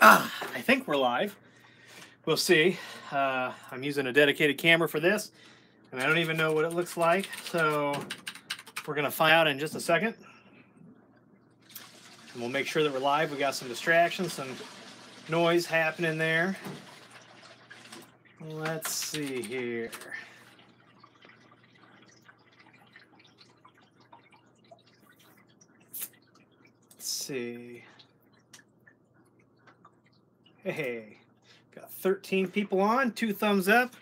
I think we're live. We'll see. I'm using a dedicated camera for this, and I don't even know what it looks like, so we're going to find out in just a second. And we'll make sure that we're live. We got some distractions, some noise happening there. Let's see here. Let's see. Hey, got 13 people on, 2 thumbs up.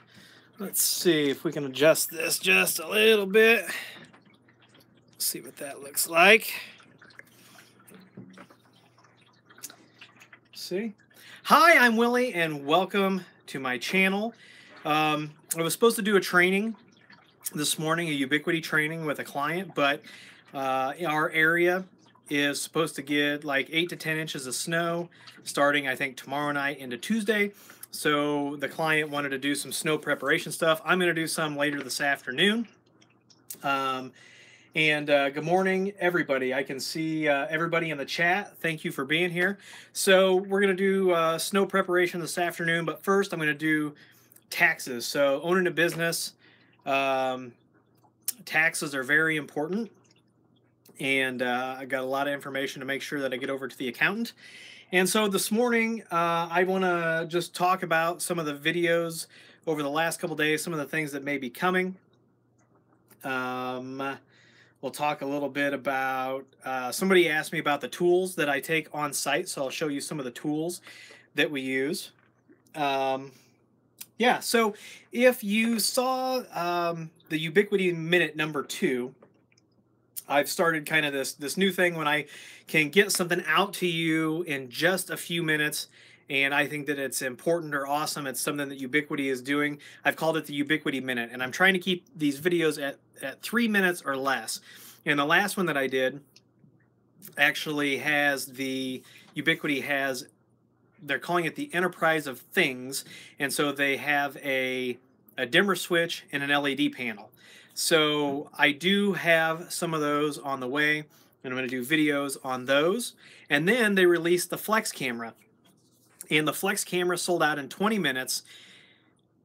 Let's see if we can adjust this just a little bit. See what that looks like. See? Hi, I'm Willie, and welcome to my channel. I was supposed to do a training this morning, a Ubiquity training with a client, but our area is supposed to get like 8 to 10 inches of snow starting, I think, tomorrow night into Tuesday. So the client wanted to do some snow preparation stuff. I'm going to do some later this afternoon. Good morning, everybody. I can see everybody in the chat. Thank you for being here. So we're going to do snow preparation this afternoon, but first I'm going to do taxes. So owning a business, taxes are very important. And I got a lot of information to make sure that I get over to the accountant. And so this morning, I want to just talk about some of the videos over the last couple days, some of the things that may be coming. We'll talk a little bit about, somebody asked me about the tools that I take on site, so I'll show you some of the tools that we use. Yeah, so if you saw the Ubiquity Minute number 2, I've started kind of this new thing when I can get something out to you in just a few minutes, and I think that it's important or awesome. It's something that Ubiquity is doing. I've called it the Ubiquity Minute, and I'm trying to keep these videos at 3 minutes or less. And the last one that I did actually has Ubiquity has, they're calling it the Enterprise of Things, and so they have a dimmer switch and an LED panel. So I do have some of those on the way, and I'm going to do videos on those. And then they released the Flex camera, and the Flex camera sold out in 20 minutes.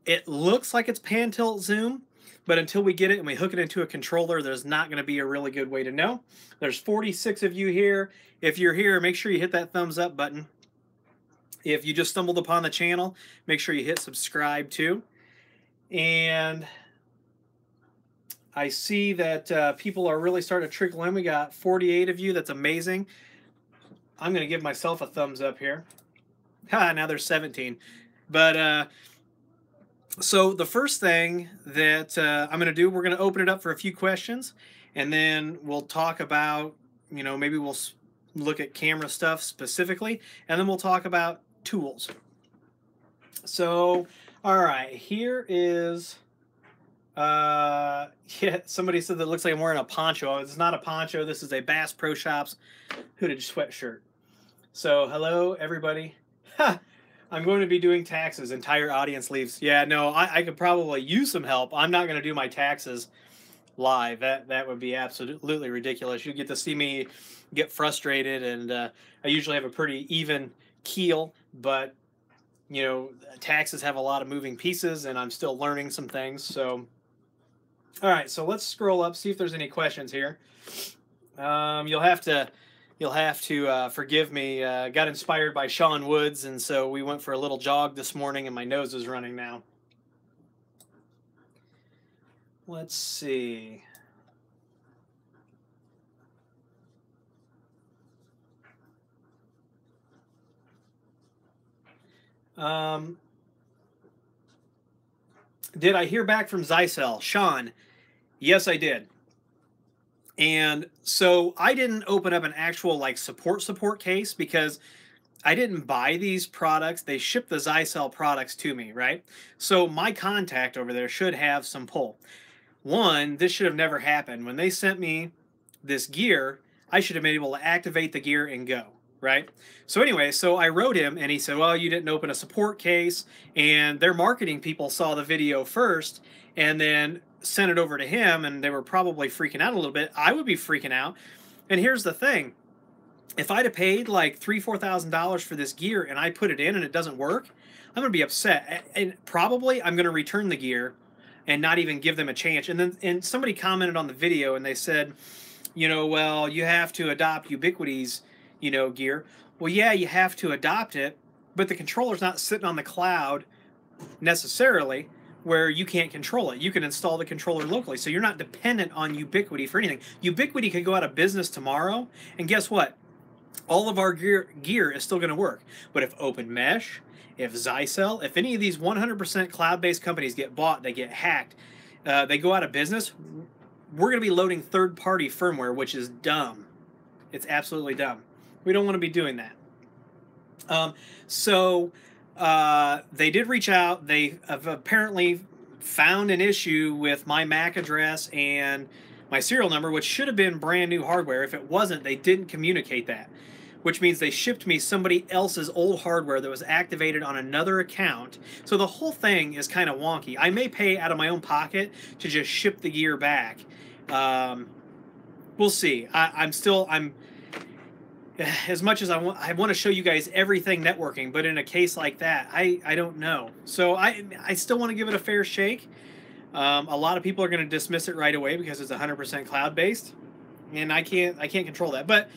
It looks like it's pan tilt zoom, but until we get it and we hook it into a controller, there's not going to be a really good way to know. There's 46 of you here. If you're here, make sure you hit that thumbs up button. If you just stumbled upon the channel, make sure you hit subscribe too. And I see that people are really starting to trickle in. We got 48 of you. That's amazing. I'm going to give myself a thumbs up here. Now there's 17. But so the first thing that I'm going to do, we're going to open it up for a few questions, and then we'll talk about, maybe we'll look at camera stuff specifically, and then we'll talk about tools. So, all right, here is... yeah, somebody said that it looks like I'm wearing a poncho. It's not a poncho. This is a Bass Pro Shops hooded sweatshirt. So, hello, everybody. I'm going to be doing taxes. Entire audience leaves. Yeah, no, I could probably use some help. I'm not going to do my taxes live. That would be absolutely ridiculous. You get to see me get frustrated, and I usually have a pretty even keel, but taxes have a lot of moving pieces, and I'm still learning some things. So, all right, so let's scroll up, see if there's any questions here. You'll have to forgive me. Got inspired by Sean Woods, and so we went for a little jog this morning, and my nose is running now. Let's see. Did I hear back from Zycel? Sean, yes, I did. And so I didn't open up an actual support case because I didn't buy these products. They shipped the Zycel products to me, right? So my contact over there should have some pull. One, this should have never happened. When they sent me this gear, I should have been able to activate the gear and go, right? So anyway, so I wrote him, and he said, well, you didn't open a support case, and their marketing people saw the video first and then sent it over to him, and they were probably freaking out a little bit. I would be freaking out. And here's the thing. If I'd have paid like $3,000 to $4,000 for this gear and I put it in and it doesn't work, I'm gonna be upset, and probably I'm gonna return the gear and not even give them a chance. And somebody commented on the video and they said, well, you have to adopt Ubiquity's, gear. Well, yeah, you have to adopt it, but the controller's not sitting on the cloud necessarily where you can't control it. You can install the controller locally, so you're not dependent on Ubiquity for anything. Ubiquity could go out of business tomorrow, and guess what? All of our gear is still going to work. But if Open Mesh, if Zycel, if any of these 100% cloud-based companies get bought, they get hacked, they go out of business, we're going to be loading third-party firmware, which is dumb. It's absolutely dumb. We don't want to be doing that. They did reach out. They have apparently found an issue with my MAC address and my serial number, which should have been brand new hardware. If it wasn't, they didn't communicate that, which means they shipped me somebody else's old hardware that was activated on another account. So the whole thing is kind of wonky. I may pay out of my own pocket to just ship the gear back. We'll see. I'm as much as I want to show you guys everything networking, but in a case like that, I don't know. So I still want to give it a fair shake. A lot of people are going to dismiss it right away because it's 100% cloud-based, and I can't control that. But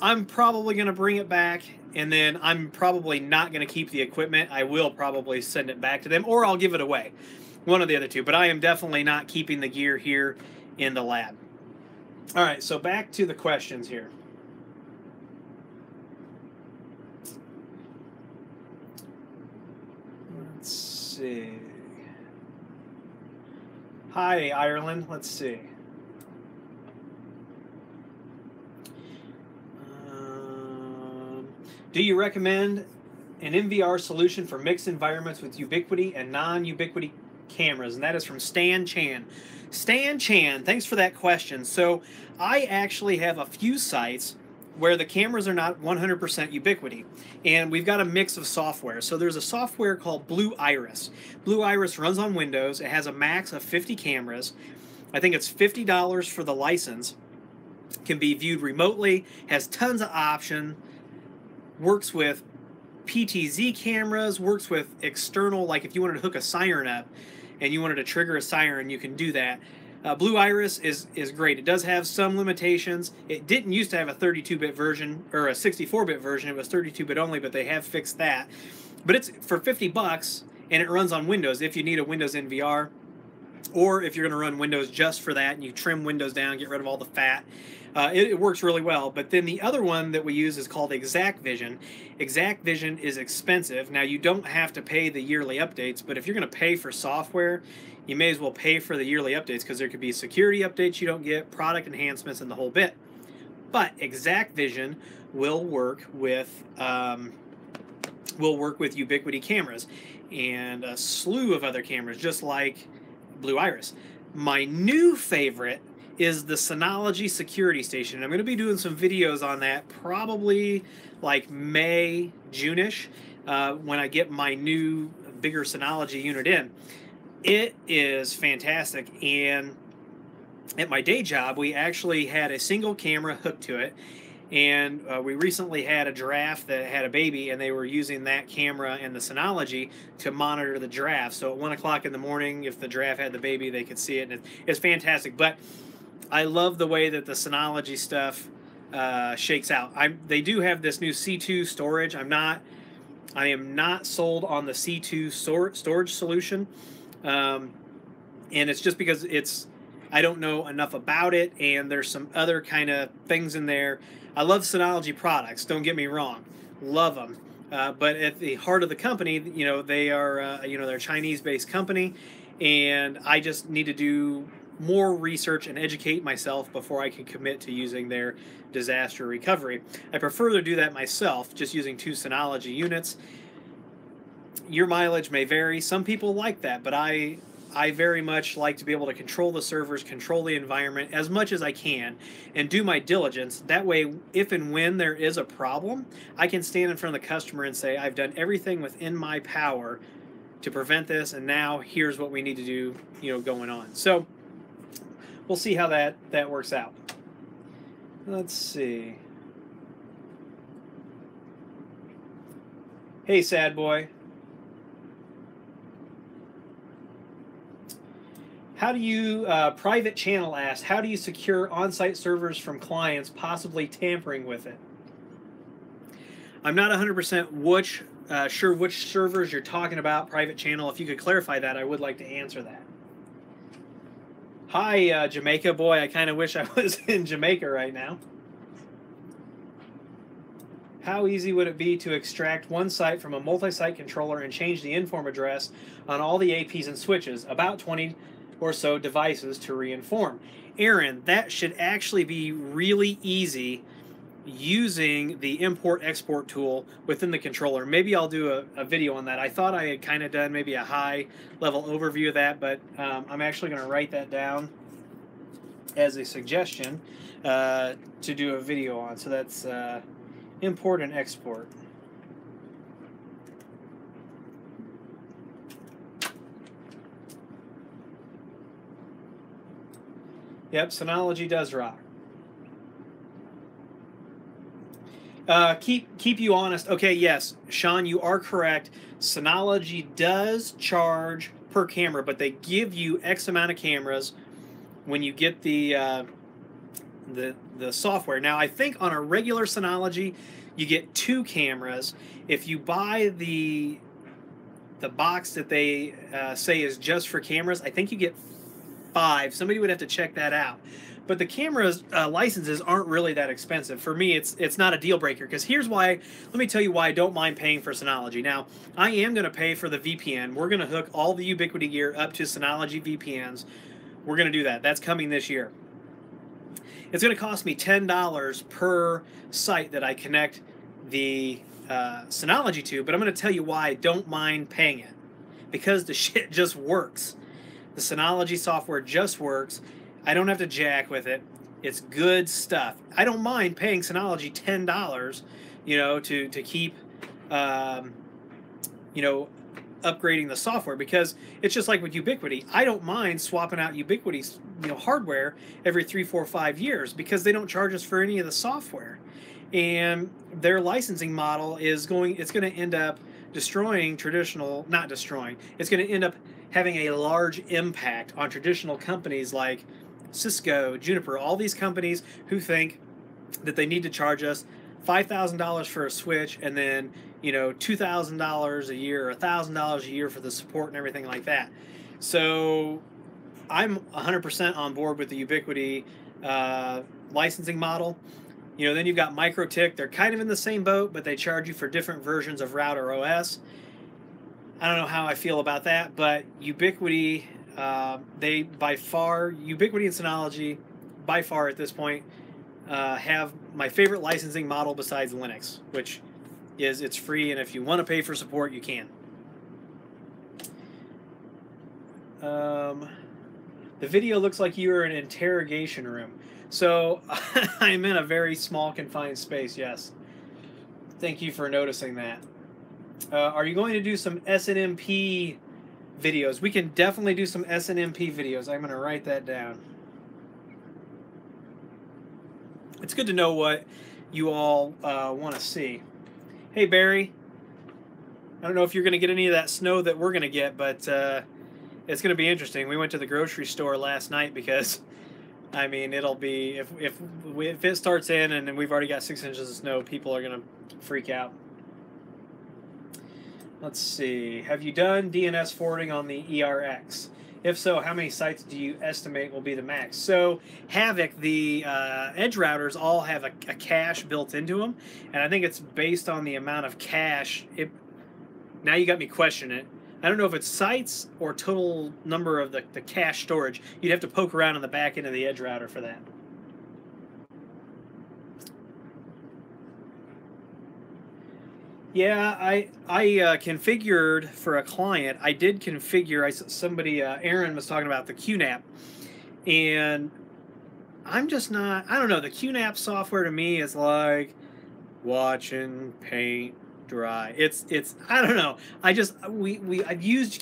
I'm probably going to bring it back, and then I'm probably not going to keep the equipment. I will probably send it back to them, or I'll give it away. One of the other two. But I am definitely not keeping the gear here in the lab. All right, so back to the questions here. Let's see. Hi, Ireland. Let's see. Do you recommend an MVR solution for mixed environments with Ubiquity and non-Ubiquity cameras? And that is from Stan Chan. Stan Chan, thanks for that question. So I actually have a few sites where the cameras are not 100% Ubiquity, and we've got a mix of software. So there's a software called Blue Iris. Blue Iris runs on Windows. It has a max of 50 cameras. I think it's $50 for the license. Can be viewed remotely, has tons of options, works with PTZ cameras, works with external, like if you wanted to hook a siren up and you wanted to trigger a siren, you can do that. Blue Iris is great. It does have some limitations. It didn't used to have a 32-bit version or a 64-bit version. It was 32-bit only, but they have fixed that. But it's for 50 bucks, and it runs on Windows if you need a Windows NVR, or if you're going to run Windows just for that and you trim Windows down, get rid of all the fat. It works really well. But then the other one that we use is called Exact Vision. Exact Vision is expensive. Now, you don't have to pay the yearly updates, but if you're going to pay for software, you may as well pay for the yearly updates, because there could be security updates you don't get, product enhancements, and the whole bit. But Exact Vision will work with Ubiquity cameras and a slew of other cameras, just like Blue Iris. My new favorite is the Synology Security Station. I'm going to be doing some videos on that probably like May, June-ish, when I get my new bigger Synology unit in. It is fantastic, and at my day job we actually had a single camera hooked to it, and we recently had a giraffe that had a baby, and they were using that camera and the Synology to monitor the giraffe. So at 1 o'clock in the morning, if the giraffe had the baby, they could see it, and it's fantastic. But I love the way that the Synology stuff shakes out. They do have this new C2 storage. I am not sold on the C2 storage solution. And it's just because I don't know enough about it, and there's some other kind of things in there. I love Synology products, don't get me wrong, love them. But at the heart of the company, they are, they're a Chinese-based company, and I just need to do more research and educate myself before I can commit to using their disaster recovery. I prefer to do that myself, just using 2 Synology units. Your mileage may vary. Some people like that, but I very much like to be able to control the servers, control the environment as much as I can, and do my diligence. That way, if and when there is a problem, I can stand in front of the customer and say, I've done everything within my power to prevent this, and now here's what we need to do, going on. So we'll see how that works out. Let's see. Hey, sad boy. How do you, private channel asks, how do you secure on-site servers from clients possibly tampering with it? I'm not 100% sure which servers you're talking about, private channel. If you could clarify that, I would like to answer that. Hi, Jamaica. Boy, I kind of wish I was in Jamaica right now. How easy would it be to extract one site from a multi-site controller and change the inform address on all the APs and switches, about 20 or so devices to reinform? Aaron, that should actually be really easy using the import-export tool within the controller. Maybe I'll do a video on that. I thought I had kind of done maybe a high-level overview of that, but I'm actually going to write that down as a suggestion to do a video on. So that's import and export. Yep, Synology does rock. Keep you honest. Okay, yes, Sean, you are correct. Synology does charge per camera, but they give you X amount of cameras when you get the software. Now, I think on a regular Synology, you get 2 cameras. If you buy the box that they say is just for cameras, I think you get 5. Somebody would have to check that out. But the camera's licenses aren't really that expensive. For me, it's not a deal breaker, because here's why. Let me tell you why I don't mind paying for Synology. Now, I am going to pay for the VPN. We're going to hook all the Ubiquity gear up to Synology VPNs. We're going to do that. That's coming this year. It's going to cost me $10 per site that I connect the Synology to, but I'm going to tell you why I don't mind paying it. Because the shit just works. The Synology software just works. I don't have to jack with it. It's good stuff. I don't mind paying Synology $10, you know, to keep, you know, upgrading the software, because it's just like with Ubiquity. I don't mind swapping out Ubiquity's, you know, hardware every 3, 4, 5 years, because they don't charge us for any of the software. And their licensing model is it's going to end up destroying traditional, not destroying, it's going to end up having a large impact on traditional companies like Cisco, Juniper, all these companies who think that they need to charge us $5,000 for a switch, and then, you know, $2,000 a year or $1,000 a year for the support and everything like that. So I'm 100% on board with the Ubiquity licensing model. You know, then you've got MikroTik. They're kind of in the same boat, but they charge you for different versions of router OS. I don't know how I feel about that, but Ubiquity, they by far, Ubiquity and Synology, by far at this point, have my favorite licensing model besides Linux, which is it's free, and if you want to pay for support, you can. The video looks like you are in an interrogation room. So I'm in a very small confined space, yes. Thank you for noticing that. Are you going to do some SNMP videos? We can definitely do some SNMP videos. I'm going to write that down. It's good to know what you all want to see. Hey, Barry. I don't know if you're going to get any of that snow that we're going to get, but it's going to be interesting. We went to the grocery store last night because, I mean, it'll be, if it starts in and we've already got 6 inches of snow, people are going to freak out. Let's see. Have you done DNS forwarding on the ERX? If so, how many sites do you estimate will be the max? So Havoc, the edge routers all have a cache built into them, and I think it's based on the amount of cache. Now you got me questioning it. I don't know if it's sites or total number of the cache storage. You'd have to poke around on the back end of the edge router for that. Yeah, I configured for a client. I did configure. Somebody, Aaron was talking about the QNAP, and I'm just not. I don't know. The QNAP software to me is like watching paint dry. It's. I don't know. I've used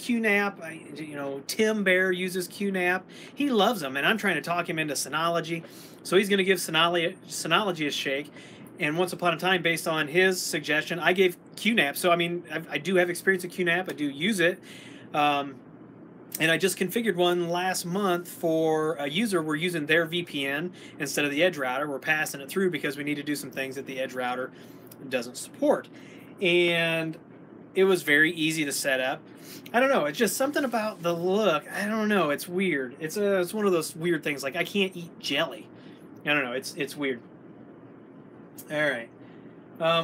QNAP. You know, Tim Bear uses QNAP. He loves them, and I'm trying to talk him into Synology, so he's going to give Synology a shake. And once upon a time, based on his suggestion, I gave QNAP. So, I mean, I do have experience with QNAP. I do use it. And I just configured one last month for a user. We're using their VPN instead of the edge router. We're passing it through because we need to do some things that the edge router doesn't support. And it was very easy to set up. I don't know. It's just something about the look. I don't know. It's weird. It's one of those weird things. Like, I can't eat jelly. I don't know. It's weird. All right.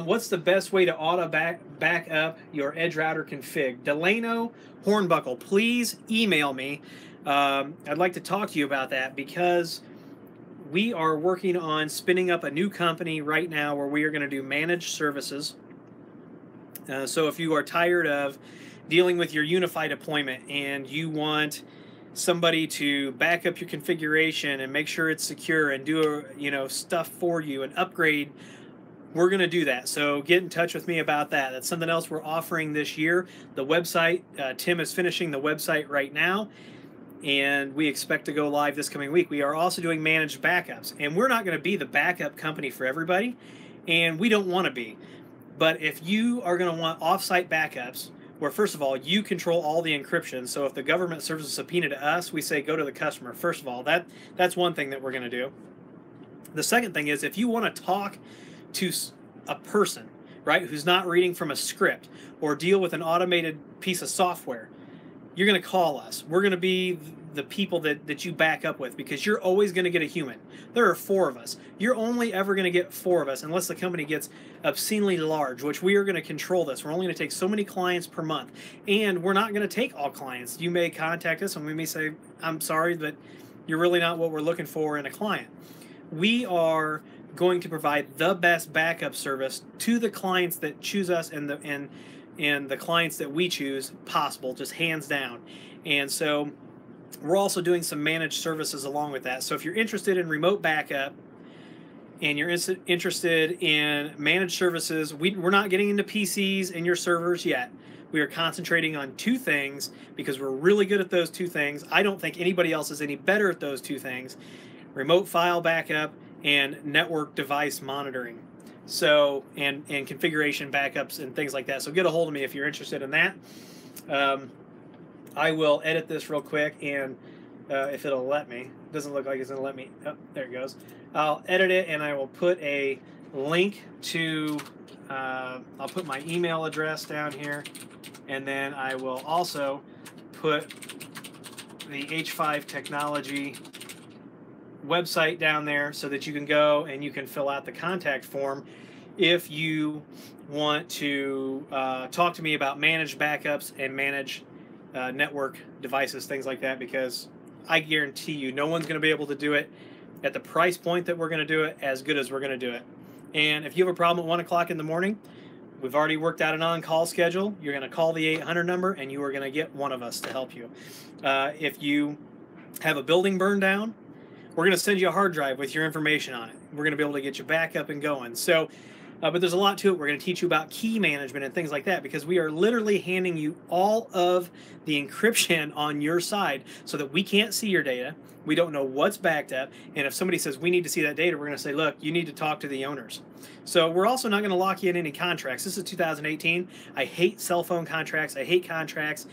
What's the best way to auto back up your edge router config? Delano Hornbuckle, please email me. I'd like to talk to you about that because we are working on spinning up a new company right now where we are going to do managed services. So if you are tired of dealing with your unified deployment and you want somebody to back up your configuration and make sure it's secure and do stuff for you and upgrade, we're going to do that. So get in touch with me about that. That's something else we're offering this year. The website, Tim is finishing the website right now, and we expect to go live this coming week. We are also doing managed backups, and we're not going to be the backup company for everybody, and we don't want to be. But if you are going to want off-site backups, where first of all, you control all the encryption. So if the government serves a subpoena to us, we say go to the customer. First of all, that's one thing that we're going to do. The second thing is if you want to talk to a person, right, who's not reading from a script or deal with an automated piece of software, you're going to call us. We're going to be the people that you back up with because you're always going to get a human. There are 4 of us. You're only ever going to get 4 of us unless the company gets obscenely large, which we are going to control this. We're only going to take so many clients per month, and we're not going to take all clients. You may contact us and we may say, I'm sorry, but you're really not what we're looking for in a client. We are going to provide the best backup service to the clients that choose us and the clients that we choose possible, just hands down. And so we're also doing some managed services along with that. So if you're interested in remote backup and you're interested in managed services, we're not getting into PCs and your servers yet. We are concentrating on 2 things because we're really good at those 2 things. I don't think anybody else is any better at those 2 things: remote file backup and network device monitoring. So, and configuration backups and things like that. So get a hold of me if you're interested in that. I will edit this real quick, and if it'll let me. It doesn't look like it's going to let me. Oh, there it goes. I'll edit it, and I will put a link to, I'll put my email address down here, and then I will also put the H5 Technology website down there so that you can go and you can fill out the contact form if you want to talk to me about managed backups and managed network devices, things like that, because I guarantee you no one's going to be able to do it at the price point that we're going to do it as good as we're going to do it. And if you have a problem at 1 o'clock in the morning, we've already worked out an on-call schedule. You're going to call the 800 number and you are going to get one of us to help you. If you have a building burned down, we're going to send you a hard drive with your information on it. We're going to be able to get you back up and going. So, but there's a lot to it. We're going to teach you about key management and things like that because we are literally handing you all of the encryption on your side so that we can't see your data. We don't know what's backed up. And if somebody says we need to see that data, we're going to say, look, you need to talk to the owners. So we're also not going to lock you in any contracts. This is 2018. I hate cell phone contracts. I hate contracts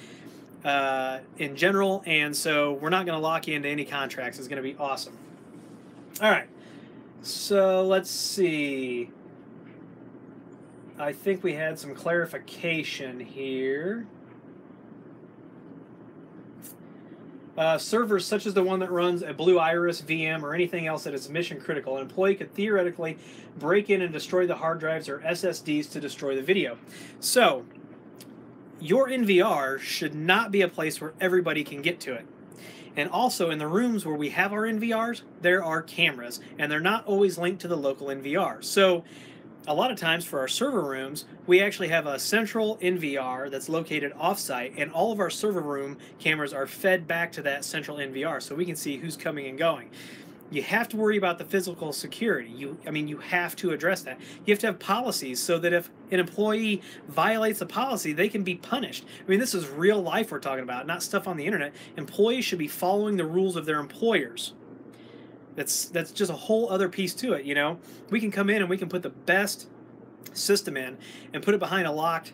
in general, and so we're not going to lock you into any contracts. It's going to be awesome. All right, so let's see. I think we had some clarification here. Servers such as the one that runs a Blue Iris VM or anything else that is mission critical, an employee could theoretically break in and destroy the hard drives or SSDs to destroy the video. So your NVR should not be a place where everybody can get to it. And also in the rooms where we have our NVRs, there are cameras, and they're not always linked to the local NVR. So a lot of times for our server rooms, we actually have a central NVR that's located offsite, and all of our server room cameras are fed back to that central NVR so we can see who's coming and going. You have to worry about the physical security. You have to address that. You have to have policies so that if an employee violates a policy, they can be punished. I mean, this is real life we're talking about, not stuff on the internet. Employees should be following the rules of their employers. That's just a whole other piece to it. You know, we can come in and we can put the best system in and put it behind a locked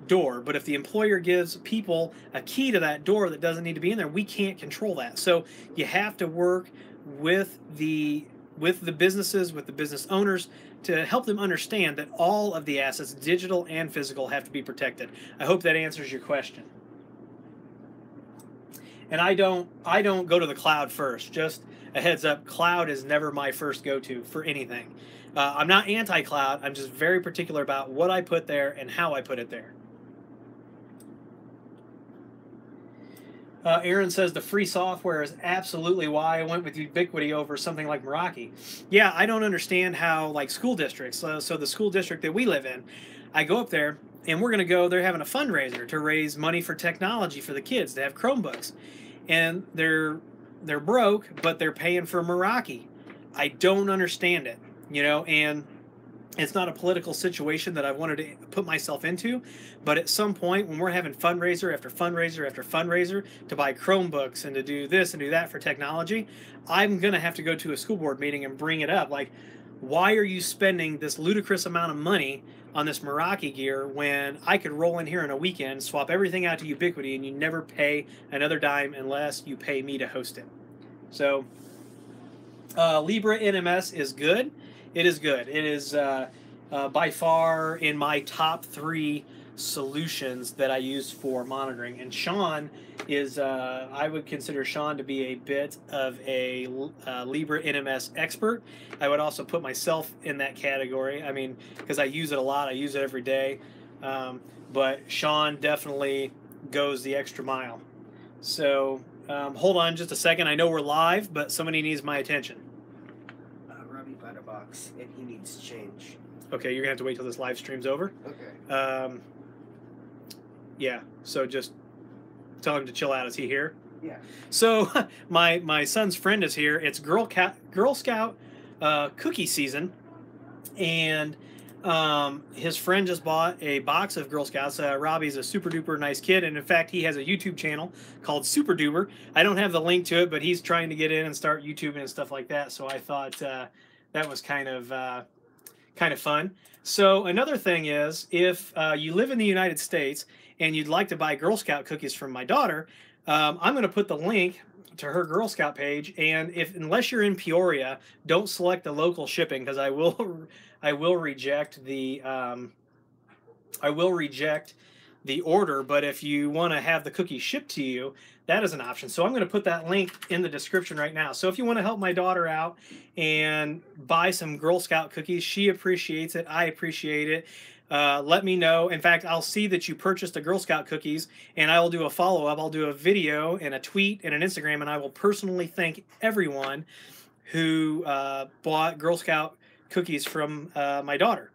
door, but if the employer gives people a key to that door that doesn't need to be in there, we can't control that. So you have to work with the businesses, with the business owners, to help them understand that all of the assets, digital and physical, have to be protected. I hope that answers your question. And I don't go to the cloud first. Just a heads up, cloud is never my first go-to for anything. I'm not anti-cloud. I'm just very particular about what I put there and how I put it there. Aaron says the free software is absolutely why I went with Ubiquiti over something like Meraki. Yeah, I don't understand how, like, school districts, so the school district that we live in, I go up there and we're going to go, they're having a fundraiser to raise money for technology for the kids to have Chromebooks. And they're broke, but they're paying for Meraki. I don't understand it, you know, and it's not a political situation that I wanted to put myself into, but at some point when we're having fundraiser after fundraiser after fundraiser to buy Chromebooks and to do this and do that for technology, I'm going to have to go to a school board meeting and bring it up. Like, why are you spending this ludicrous amount of money on this Meraki gear when I could roll in here in a weekend, swap everything out to Ubiquiti, and you never pay another dime unless you pay me to host it? So Libra NMS is good. It is good. It is by far in my top 3 solutions that I use for monitoring. And Sean is, I would consider Sean to be a bit of a Libra NMS expert. I would also put myself in that category. I mean, because I use it a lot. I use it every day. But Sean definitely goes the extra mile. So hold on just a second. I know we're live, but somebody needs my attention. Box and he needs change. Okay, you're gonna have to wait till this live stream's over. Okay. Yeah. So just tell him to chill out. Is he here? Yeah. So my son's friend is here. It's Girl Scout cookie season, and his friend just bought a box of Girl Scouts. Robbie's a super duper nice kid, and in fact, he has a YouTube channel called Super Duper. I don't have the link to it, but he's trying to get in and start YouTubing and stuff like that. So I thought that was kind of fun. So another thing is, if you live in the United States and you'd like to buy Girl Scout cookies from my daughter, I'm going to put the link to her Girl Scout page. And unless you're in Peoria, don't select the local shipping, because I will reject the order. But if you want to have the cookies shipped to you, that is an option. So I'm going to put that link in the description right now. So if you want to help my daughter out and buy some Girl Scout cookies, she appreciates it. I appreciate it. Let me know. In fact, I'll see that you purchased a Girl Scout cookies, and I will do a follow-up. I'll do a video and a tweet and an Instagram, and I will personally thank everyone who bought Girl Scout cookies from my daughter.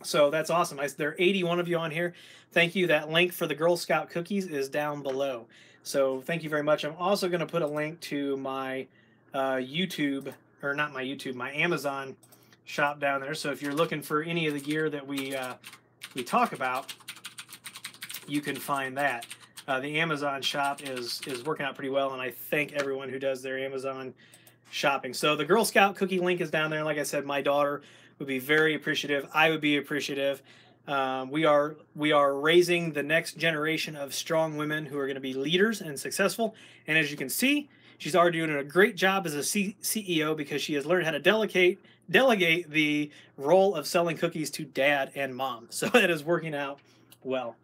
So that's awesome. There are 81 of you on here. Thank you. That link for the Girl Scout cookies is down below. So thank you very much. I'm also going to put a link to my YouTube, or not my YouTube, my Amazon shop down there. So if you're looking for any of the gear that we talk about, you can find that. The Amazon shop is working out pretty well, and I thank everyone who does their Amazon shopping. So the Girl Scout cookie link is down there. Like I said, my daughter would be very appreciative. I would be appreciative. We are raising the next generation of strong women who are going to be leaders and successful. And as you can see, she's already doing a great job as a CEO, because she has learned how to delegate the role of selling cookies to dad and mom. So that is working out well.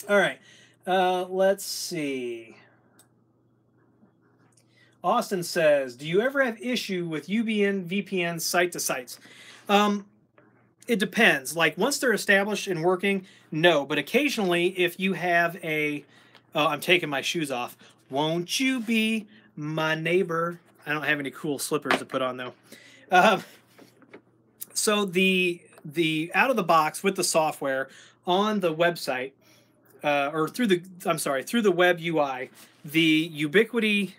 All right, let's see. Austin says, do you ever have issue with UBN VPN site to sites? It depends. Like, once they're established and working, no. But occasionally, if you have a... Oh, I'm taking my shoes off. Won't you be my neighbor? I don't have any cool slippers to put on, though. So the out of the box with the software on the website, or through the web UI, the Ubiquiti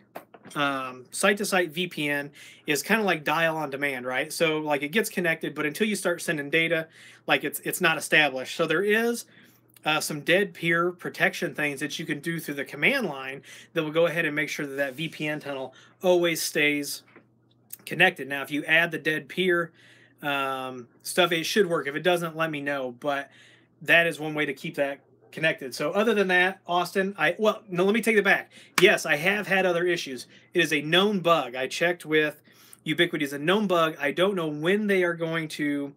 site-to-site VPN is kind of like dial on demand, right? So like, it gets connected, but until you start sending data, like, it's not established. So there is some dead peer protection things that you can do through the command line that will go ahead and make sure that VPN tunnel always stays connected. Now, if you add the dead peer stuff, it should work. If it doesn't, let me know. But that is one way to keep that connected. So other than that, Austin, well, no, let me take it back. Yes, I have had other issues. It is a known bug. I checked with Ubiquiti. It's a known bug. I don't know when they are going to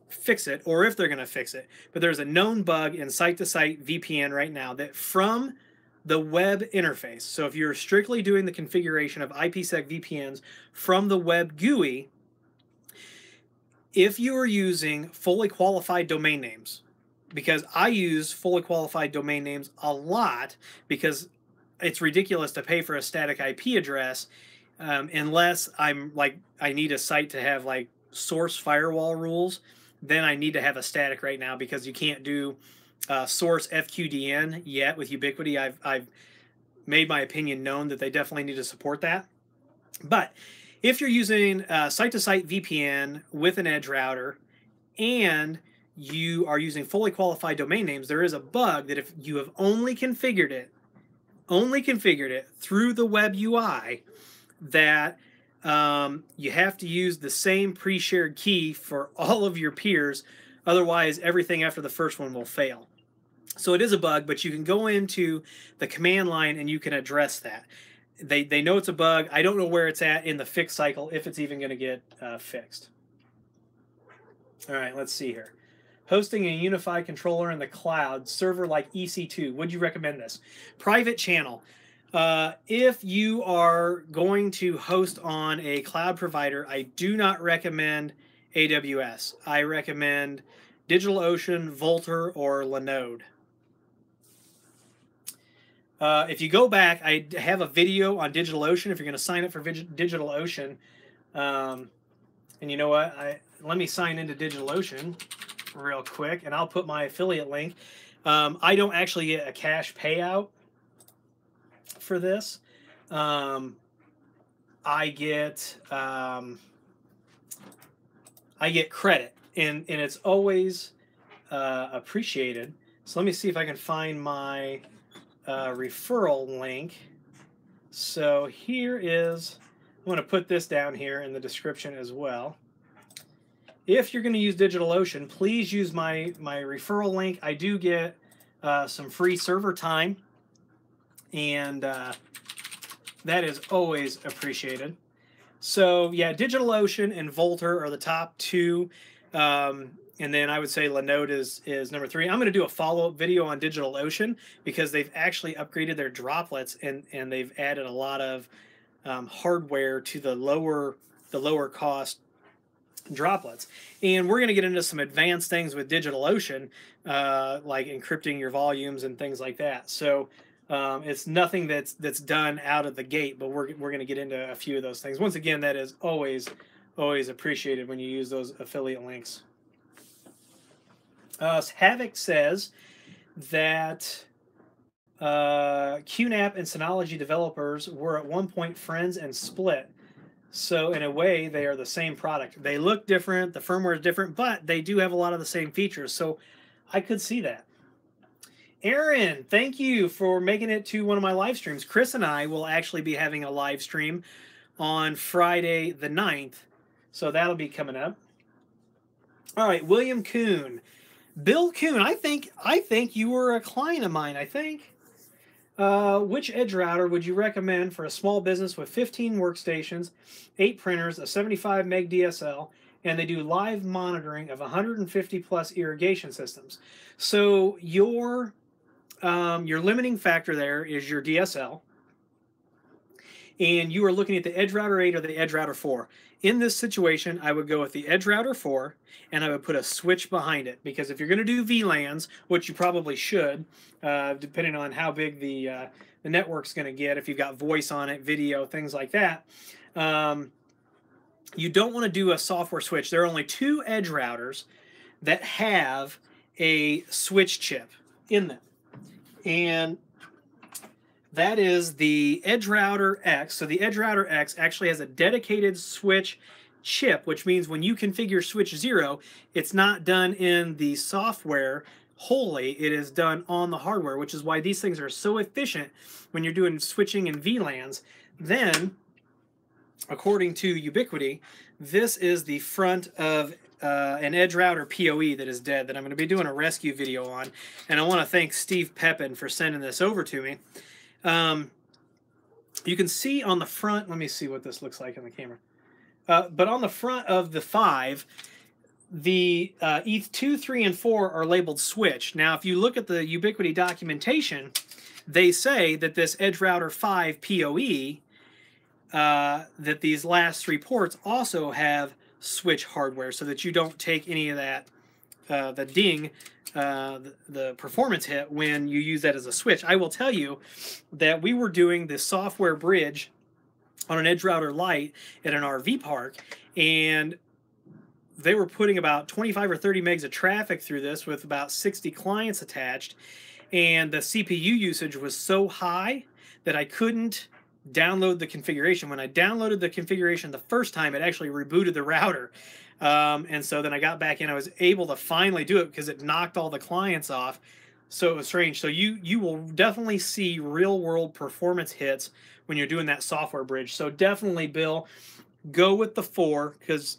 fix it or if they're going to fix it. But there's a known bug in site-to-site VPN right now that from the web interface, so if you're strictly doing the configuration of IPsec VPNs from the web GUI, if you are using fully qualified domain names, because I use fully qualified domain names a lot because it's ridiculous to pay for a static IP address unless I'm like, I need a site to have like source firewall rules, then I need to have a static right now because you can't do source FQDN yet with Ubiquiti. I've made my opinion known that they definitely need to support that. But if you're using site-to-site VPN with an edge router and you are using fully qualified domain names, there is a bug that if you have only configured it through the web UI, that you have to use the same pre-shared key for all of your peers. Otherwise, everything after the first one will fail. So it is a bug, but you can go into the command line and you can address that. They know it's a bug. I don't know where it's at in the fix cycle, if it's even going to get fixed. All right, let's see here. Hosting a unified controller in the cloud, server like EC2. Would you recommend this? Private channel. If you are going to host on a cloud provider, I do not recommend AWS. I recommend DigitalOcean, Vultr, or Linode. If you go back, I have a video on DigitalOcean if you're going to sign up for DigitalOcean. And you know what? Let me sign into DigitalOcean real quick, and I'll put my affiliate link. I don't actually get a cash payout for this. I get credit, and it's always appreciated. So let me see if I can find my referral link. So here is, I'm going to put this down here in the description as well. If you're going to use DigitalOcean, please use my referral link. I do get some free server time, and that is always appreciated. So yeah, DigitalOcean and Vultr are the top two, and then I would say Linode is number 3. I'm going to do a follow-up video on DigitalOcean because they've actually upgraded their droplets and they've added a lot of hardware to the lower cost droplets. And we're going to get into some advanced things with DigitalOcean, like encrypting your volumes and things like that. So it's nothing that's done out of the gate, but we're going to get into a few of those things. Once again, that is always appreciated when you use those affiliate links. Havoc says that QNAP and Synology developers were at one point friends and split. So in a way, they are the same product. They look different, the firmware is different, but they do have a lot of the same features. So I could see that. Aaron, thank you for making it to one of my live streams. Chris and I will actually be having a live stream on Friday the 9th. So that'll be coming up. All right, William Kuhn. Bill Kuhn, I think you were a client of mine, I think. Which edge router would you recommend for a small business with 15 workstations, 8 printers, a 75 meg DSL, and they do live monitoring of 150 plus irrigation systems? So your limiting factor there is your DSL, and you are looking at the Edge Router 8 or the Edge Router 4. In this situation, I would go with the Edge Router 4, and I would put a switch behind it, because if you're going to do VLANs, which you probably should, depending on how big the network's going to get, if you've got voice on it, video, things like that, you don't want to do a software switch. There are only 2 Edge routers that have a switch chip in them, and that is the Edge Router X. So the Edge Router X actually has a dedicated switch chip, which means when you configure switch 0, it's not done in the software wholly, it is done on the hardware, which is why these things are so efficient when you're doing switching and VLANs. Then according to Ubiquiti, this is the front of an edge router PoE that is dead that I'm going to be doing a rescue video on. And I want to thank Steve Pepin for sending this over to me. You can see on the front, let me see what this looks like in the camera. But on the front of the 5, the ETH 2, 3, and 4 are labeled switch. Now, if you look at the Ubiquiti documentation, they say that this Edge Router 5 PoE, that these last 3 ports also have switch hardware, so that you don't take any of that, the ding, the performance hit when you use that as a switch. I will tell you that we were doing the software bridge on an Edge Router Lite at an RV park, and they were putting about 25 or 30 megs of traffic through this with about 60 clients attached, and the CPU usage was so high that I couldn't download the configuration. When I downloaded the configuration the first time, it actually rebooted the router. And so then I got back in. I was able to finally do it because it knocked all the clients off. So it was strange. So you will definitely see real-world performance hits when you're doing that software bridge. So definitely, Bill, go with the 4 because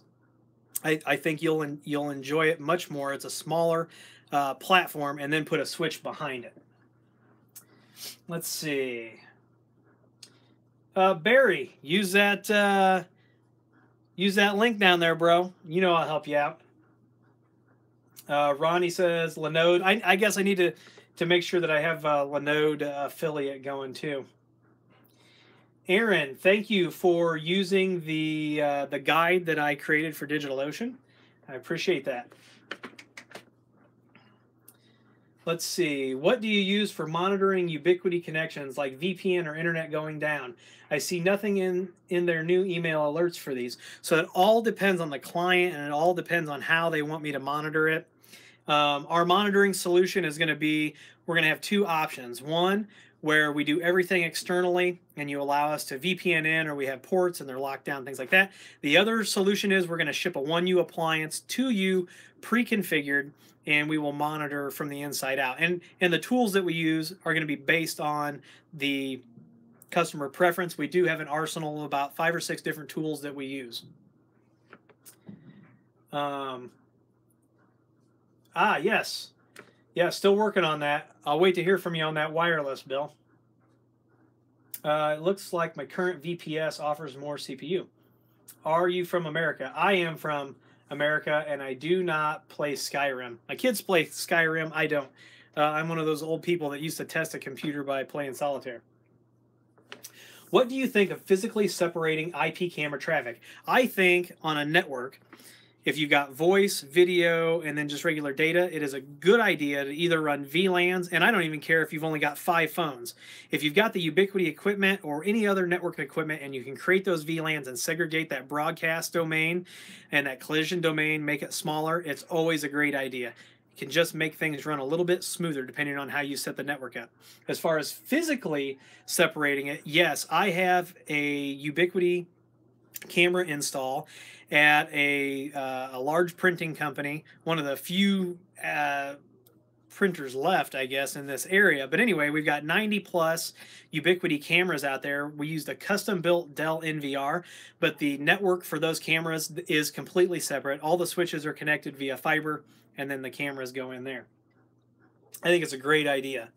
I think you'll enjoy it much more. It's a smaller platform, and then put a switch behind it. Let's see. Barry, use that link down there, bro. You know I'll help you out. Ronnie says Linode. I guess I need to make sure that I have Linode affiliate going too. Aaron, thank you for using the guide that I created for DigitalOcean. I appreciate that. Let's see. What do you use for monitoring Ubiquiti connections like VPN or internet going down? I see nothing in their new email alerts for these. So it all depends on the client, and it all depends on how they want me to monitor it. Our monitoring solution is going to be, we're going to have 2 options. One, where we do everything externally and you allow us to VPN in, or we have ports and they're locked down, things like that. The other solution is we're going to ship a 1U appliance to you pre-configured, and we will monitor from the inside out. And the tools that we use are going to be based on the customer preference. We do have an arsenal of about 5 or 6 different tools that we use. Yes. Yeah, still working on that. I'll wait to hear from you on that wireless, Bill. It looks like my current VPS offers more CPU. Are you from America? I am from America, and I do not play Skyrim. My kids play Skyrim. I don't. I'm one of those old people that used to test a computer by playing solitaire. What do you think of physically separating IP camera traffic? I think on a network, if you've got voice, video, and then just regular data, it is a good idea to either run VLANs, and I don't even care if you've only got 5 phones. If you've got the Ubiquiti equipment or any other network equipment, and you can create those VLANs and segregate that broadcast domain and that collision domain, make it smaller, it's always a great idea. It can just make things run a little bit smoother depending on how you set the network up. As far as physically separating it, yes, I have a Ubiquiti camera install at a large printing company, one of the few printers left, I guess, in this area. But anyway, we've got 90 plus Ubiquiti cameras out there. We used a custom-built Dell NVR, but the network for those cameras is completely separate. All the switches are connected via fiber, and then the cameras go in there. I think it's a great idea.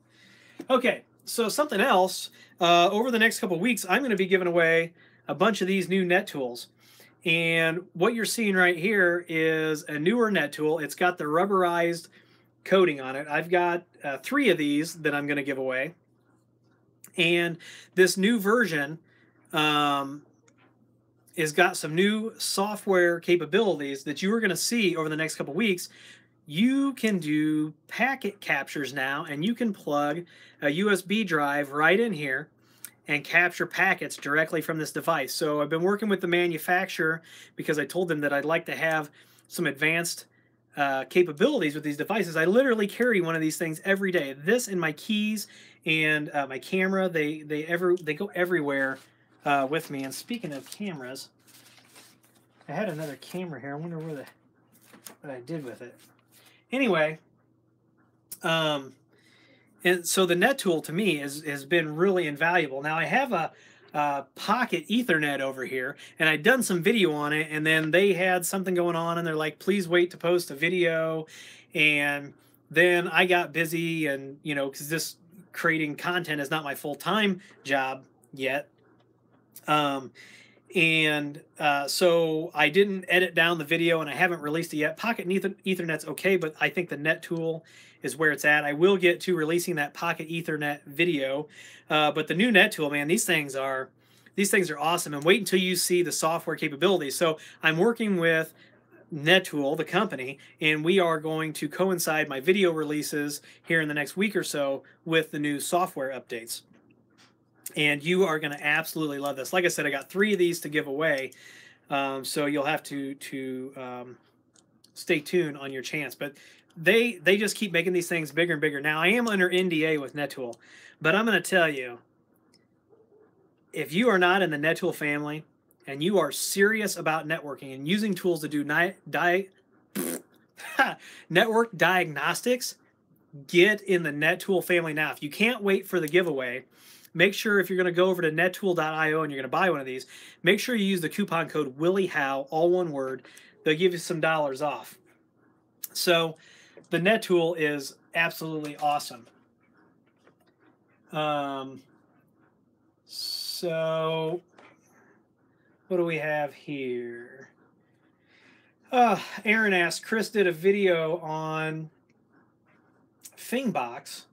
Okay, so something else. Over the next couple of weeks, I'm going to be giving away a bunch of these new net tools. And what you're seeing right here is a newer net tool. It's got the rubberized coating on it. I've got 3 of these that I'm going to give away. And this new version has got some new software capabilities that you are going to see over the next couple weeks. You can do packet captures now, and you can plug a USB drive right in here and capture packets directly from this device. So I've been working with the manufacturer because I told them that I'd like to have some advanced capabilities with these devices. I literally carry one of these things every day. This and my keys and my camera, they go everywhere with me. And speaking of cameras, I had another camera here. I wonder what I did with it. Anyway, and so the net tool to me has been really invaluable. Now I have a pocket Ethernet over here, and I'd done some video on it, and then they had something going on, and they're like, please wait to post a video. And then I got busy, and you know, because this creating content is not my full-time job yet. So I didn't edit down the video, and I haven't released it yet. Pocket Ethernet's okay, but I think the net tool is where it's at. I will get to releasing that Pocket Ethernet video, but the new net tool, man, these things are awesome. And wait until you see the software capabilities. So I'm working with NetTool, the company, and we are going to coincide my video releases here in the next week or so with the new software updates. And you are going to absolutely love this. Like I said, I got 3 of these to give away, so you'll have to stay tuned on your chance. But they just keep making these things bigger and bigger. Now, I am under NDA with NetTool, but I'm going to tell you, if you are not in the NetTool family and you are serious about networking and using tools to do network diagnostics, get in the NetTool family now. If you can't wait for the giveaway, make sure if you're going to go over to nettool.io and you're going to buy one of these, make sure you use the coupon code WillyHow, all one word. They'll give you some dollars off. So the NetTool is absolutely awesome. So what do we have here? Aaron asked, Chris did a video on Fingbox.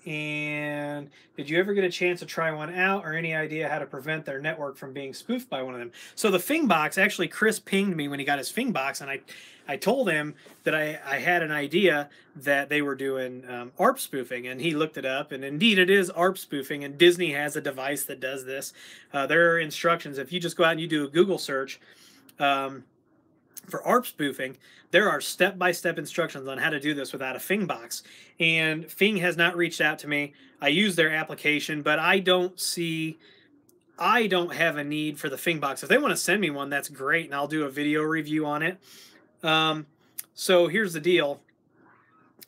And did you ever get a chance to try one out, or any idea how to prevent their network from being spoofed by one of them? So the Fingbox, actually, Chris pinged me when he got his Fingbox, and I told him that I had an idea that they were doing ARP spoofing, and he looked it up, and indeed it is ARP spoofing, and Disney has a device that does this. There are instructions. If you just go out and you do a Google search for ARP spoofing, there are step-by-step instructions on how to do this without a Fingbox. And Fing has not reached out to me. I use their application, but I don't have a need for the Fingbox. If they want to send me one, that's great, and I'll do a video review on it. So here's the deal.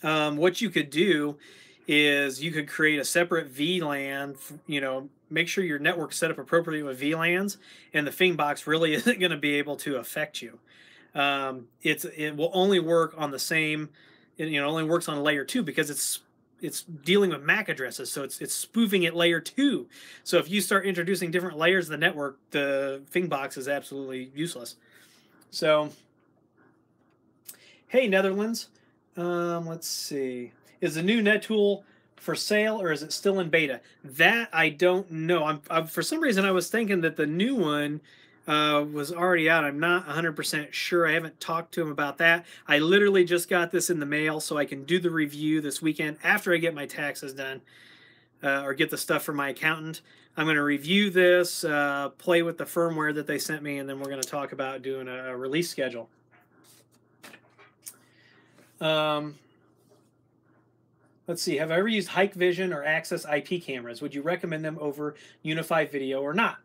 What you could do is you could create a separate VLAN, you know, make sure your network's set up appropriately with VLANs, and the Fingbox really isn't going to be able to affect you. It will only work on the same, you know, only works on layer 2 because it's dealing with MAC addresses, so it's spoofing at layer 2. So if you start introducing different layers of the network, the Fingbox is absolutely useless. So, hey Netherlands, let's see, is the new NetTool for sale, or is it still in beta? That I don't know. I'm for some reason I was thinking that the new one was already out. I'm not 100% sure. I haven't talked to him about that. I literally just got this in the mail, so I can do the review this weekend after I get my taxes done, or get the stuff from my accountant. I'm going to review this, play with the firmware that they sent me, and then we're going to talk about doing a release schedule. Let's see. Have I ever used Hikvision or Access IP cameras? Would you recommend them over Unified Video or not?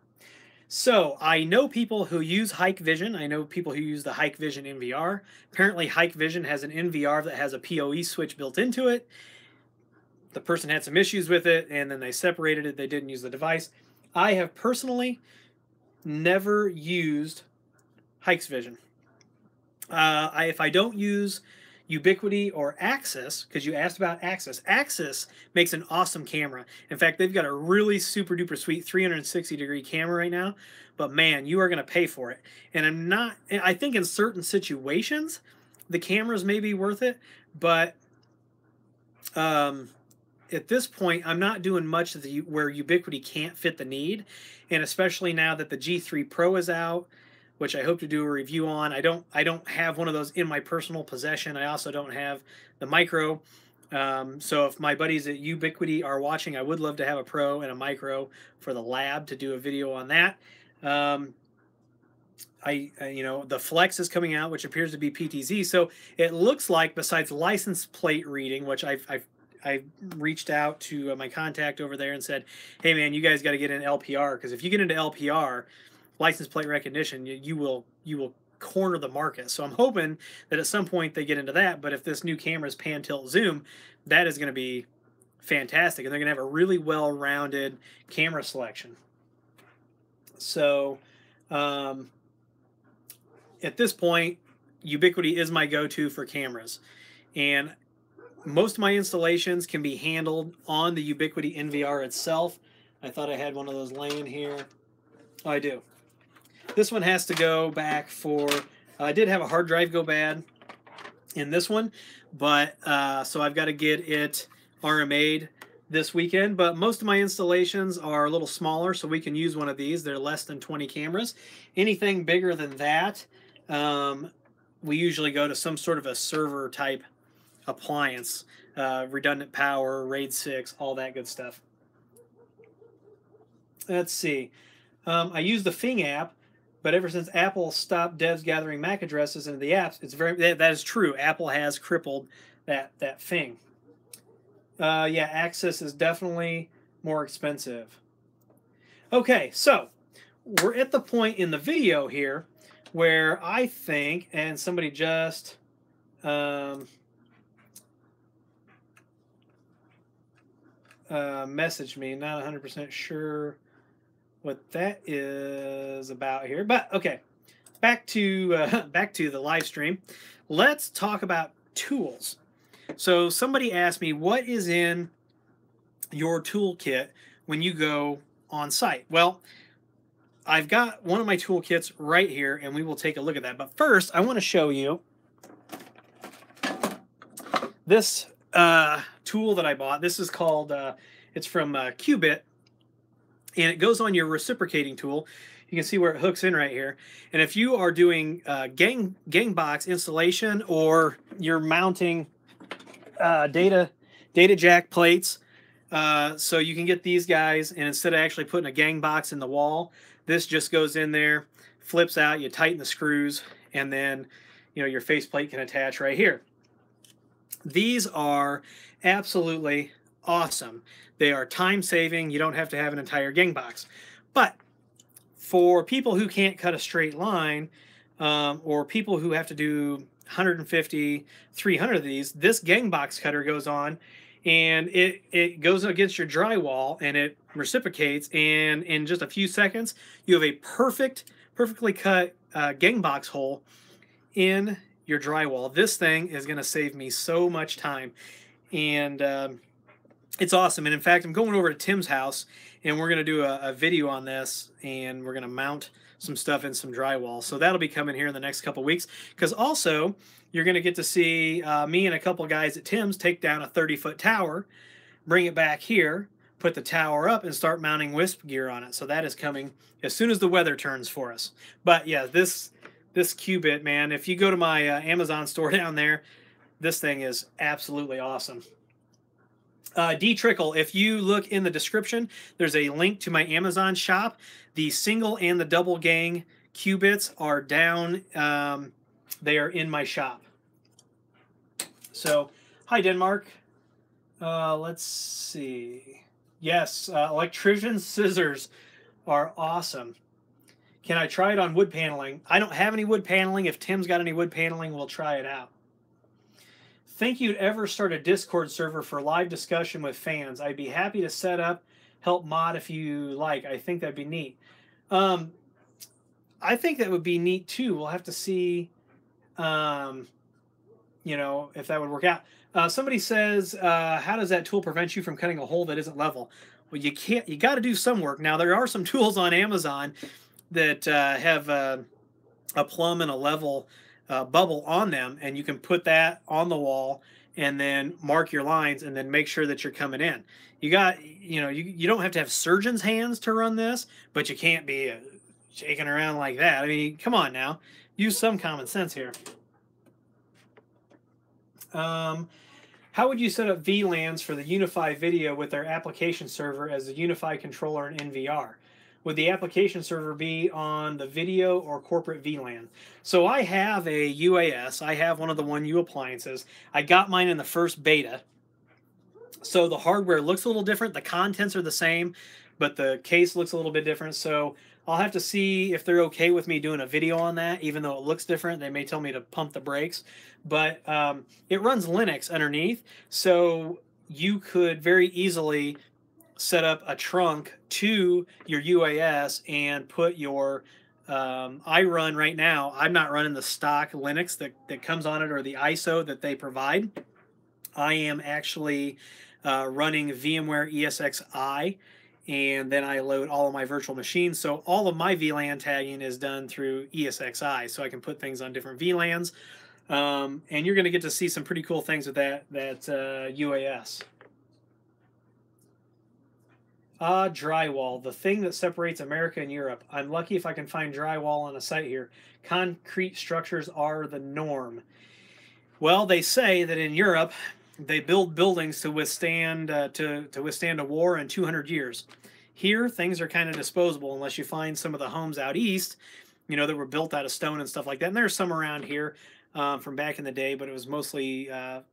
So I know people who use Hikvision. I know people who use the Hikvision NVR. Apparently Hikvision has an NVR that has a PoE switch built into it. The person had some issues with it, and then they separated it. They didn't use the device. I have personally never used Hikvision. If I don't use Ubiquiti or Access, because you asked about Access. Access makes an awesome camera. In fact, they've got a really super duper sweet 360-degree camera right now, but man, you are going to pay for it. And I think in certain situations, the cameras may be worth it, but at this point, I'm not doing much where Ubiquiti can't fit the need, and especially now that the G3 Pro is out, which I hope to do a review on. I don't have one of those in my personal possession. I also don't have the Micro. So if my buddies at Ubiquiti are watching, I would love to have a Pro and a Micro for the lab to do a video on that. You know, the Flex is coming out, which appears to be PTZ. So it looks like, besides license plate reading, which I reached out to my contact over there and said, hey man, you guys got to get in LPR, because if you get into LPR, license plate recognition, you will corner the market. So I'm hoping that at some point they get into that. But if this new camera is pan, tilt, zoom, that is going to be fantastic, and they're going to have a really well-rounded camera selection. So at this point, Ubiquiti is my go-to for cameras, and most of my installations can be handled on the Ubiquiti NVR itself. I thought I had one of those laying here. Oh, I do. This one has to go back for, I did have a hard drive go bad in this one, but so I've got to get it RMA'd this weekend. But most of my installations are a little smaller, so we can use one of these. They're less than 20 cameras. Anything bigger than that, we usually go to some sort of a server type appliance, redundant power, RAID 6, all that good stuff. Let's see. I use the Fing app, but ever since Apple stopped devs gathering MAC addresses into the apps, it's that is true. Apple has crippled that Fing. Yeah, Access is definitely more expensive. Okay, so we're at the point in the video here where I think, and somebody just messaged me, not 100% sure what that is about here, but okay, back to the live stream. Let's talk about tools. So somebody asked me, what is in your toolkit when you go on site? Well, I've got one of my toolkits right here, and we will take a look at that. But first, I want to show you this tool that I bought. This is called, it's from Qubit, and it goes on your reciprocating tool. You can see where it hooks in right here. And if you are doing gang box installation, or you're mounting data jack plates, so you can get these guys, and instead of actually putting a gang box in the wall, this just goes in there, flips out, you tighten the screws, and then your faceplate can attach right here. These are absolutely awesome. They are time saving. You don't have to have an entire gang box. But for people who can't cut a straight line, or people who have to do 150, 300 of these, this gang box cutter goes on, and it goes against your drywall, and it reciprocates, and in just a few seconds you have a perfectly cut gang box hole in your drywall. This thing is going to save me so much time, and it's awesome. And in fact, I'm going over to Tim's house, and we're going to do a video on this, and we're going to mount some stuff in some drywall. So that'll be coming here in the next couple weeks, because also you're going to get to see me and a couple guys at Tim's take down a 30-foot tower, bring it back here, put the tower up, and start mounting wisp gear on it. So that is coming as soon as the weather turns for us. But yeah, this Qubit, man, if you go to my Amazon store down there, this thing is absolutely awesome. D-Trickle, if you look in the description, there's a link to my Amazon shop. The single and the double gang Qubits are down. They are in my shop. So, hi, Denmark. Let's see. Yes, electrician scissors are awesome. Can I try it on wood paneling? I don't have any wood paneling. If Tim's got any wood paneling, we'll try it out. Think you'd ever start a Discord server for live discussion with fans? I'd be happy to set up, help mod if you like. I think that'd be neat. I think that would be neat too. We'll have to see, if that would work out. Somebody says, how does that tool prevent you from cutting a hole that isn't level? Well, you can't. You got to do some work. Now, there are some tools on Amazon that have a plumb and a level bubble on them, and you can put that on the wall and then mark your lines and then make sure that you're coming in. You got, you don't have to have surgeon's hands to run this, but you can't be shaking around like that. I mean, come on now, use some common sense here. How would you set up VLANs for the Unify video with their application server as the Unify controller and NVR? Would the application server be on the video or corporate VLAN? So I have a UAS. I have one of the 1U appliances. I got mine in the first beta. So the hardware looks a little different. The contents are the same, but the case looks a little bit different. So I'll have to see if they're okay with me doing a video on that, even though it looks different. They may tell me to pump the brakes. But it runs Linux underneath. So you could very easily set up a trunk to your UAS and put your I run right now, I'm not running the stock Linux that comes on it or the ISO that they provide. I am actually running VMware ESXi, and then I load all of my virtual machines. So all of my VLAN tagging is done through ESXi, so I can put things on different VLANs. And you're going to get to see some pretty cool things with that UAS. Drywall, the thing that separates America and Europe. I'm lucky if I can find drywall on a site here. Concrete structures are the norm. Well, they say that in Europe, they build buildings to withstand withstand a war in 200 years. Here, things are kind of disposable unless you find some of the homes out east, you know, that were built out of stone and stuff like that. And there's some around here from back in the day, but it was mostly